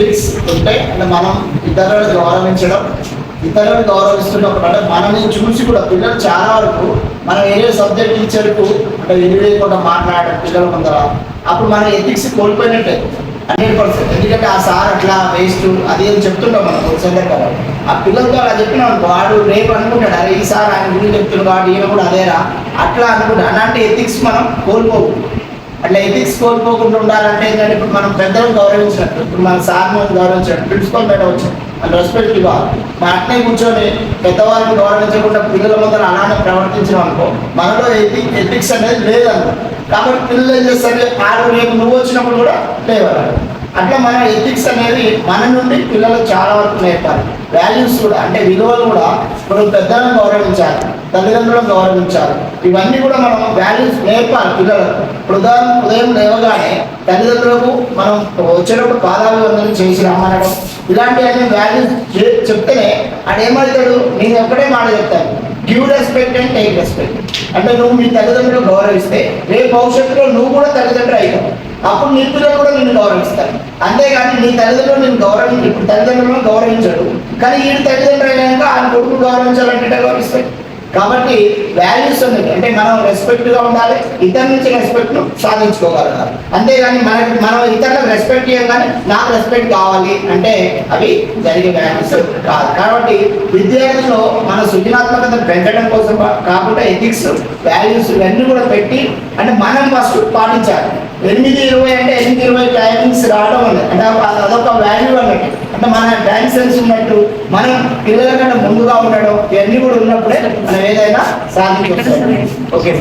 Ethics ఉంటే అంటే మనం ఇతరులను గౌరవించడం, ఇతరులను గౌరవిస్తున్నప్పుడు అంటే మనల్ని చూసి కూడా పిల్లలు చాలా వరకు మనం ఏదో సబ్జెక్ట్ టీచర్కు అంటే విలువేయకుండా మాట్లాడడం పిల్లల ముందర, అప్పుడు మన ఎథిక్స్ కోల్పోయినట్టే 100%. ఎందుకంటే ఆ సార్ అట్లా వేస్ట్ అది అని చెప్తుంటాం మనం సందర్భంగా. ఆ పిల్లలతో అలా చెప్పినాం వాడు రేపు అనుకుంటాడు, అరే ఈ సార్ ఆయన గురించి చెప్తున్నాడు కాబట్టి ఈయన కూడా అదేరా అట్లా అనుకుంటా. అలాంటి ఎథిక్స్ మనం కోల్పోవు. అట్లా ఎథిక్స్ కోల్పోకుండా ఉండాలంటే ఏంటంటే ఇప్పుడు మనం పెద్దలను గౌరవించినట్టు, ఇప్పుడు మన సార్ని గౌరవించినట్టు, ప్రిన్సిపల్ మేడం వచ్చాం మన రెస్పెక్ట్ ఇవ్వాలి. మన అట్నే కూర్చొని పెద్దవాళ్ళని గౌరవించకుండా పిల్లల ముందర అలానే ప్రవర్తించడం అనుకో మనలో ఎథిక్స్ అనేది లేదనుకో. కాబట్టి పిల్లలు ఏం చేస్తారు, ఆరు రేపు నువ్వు వచ్చినప్పుడు కూడా లేవాలి. అట్లా మన ఎథిక్స్ అనేది మన నుండి పిల్లలకు చాలా వరకు నేర్పాలి. వాల్యూస్ కూడా అంటే విలువలు కూడా ఇప్పుడు పెద్దలను గౌరవించాలి, తల్లిదండ్రులను గౌరవించాలి, ఇవన్నీ కూడా మనం వాల్యూస్ నేర్పాలి పిల్లలకు. ఇప్పుడు ఉదయం లేవగానే తల్లిదండ్రులకు మనం వచ్చేటప్పుడు పాదాభివందనం చేసి రమ్మనడం, ఇలాంటివన్నీ వాల్యూస్ చెప్తేనే ఆడు ఏమవుతాడు, నేను ఒక్కడే మాట చెప్తాను, give respect and take respect. అంటే నువ్వు మీ తల్లిదండ్రులు గౌరవిస్తే రేపు భవిష్యత్తులో నువ్వు కూడా తల్లిదండ్రులు అవుతావు, అప్పుడు నీ పిల్లలు కూడా నిన్ను గౌరవిస్తారు. అంతేగాని నీ తల్లిదండ్రులు నేను ఇప్పుడు తల్లిదండ్రులను గౌరవించడు, కానీ ఈ తల్లిదండ్రులు అయినాక ఆయన కొడుకు గౌరవించాలంటే గౌరవిస్తాడు. కాబట్టి వాల్యూస్ అనేది అంటే మనం రెస్పెక్ట్గా ఉండాలి, ఇతరుల నుంచి రెస్పెక్ట్ను సాధించుకోగలగాలి. అంతేగాని మనం ఇతరులకు రెస్పెక్ట్ ఇవ్వగానే నాకు రెస్పెక్ట్ కావాలి అంటే అవి జరిగే వాల్యూస్ కాదు. కాబట్టి విద్యార్థుల్లో మన సృజనాత్మకత పెంచడం కోసం కాకుండా ఎథిక్స్ వాల్యూస్ ఇవన్నీ కూడా పెట్టి అంటే మనం ఫస్ట్ పాటించాలి. 8:20 అంటే 8:20 టైమింగ్స్ రావడం ఉంది అంటే అదొక వాల్యూ అన్నట్టు. అంటే మన టైం సెన్స్ ఉన్నట్టు మనం పిల్లల కంటే ముందుగా ఉండడం ఇవన్నీ కూడా ఉన్నప్పుడే మనం ఏదైనా సాధించవచ్చు. ఓకే.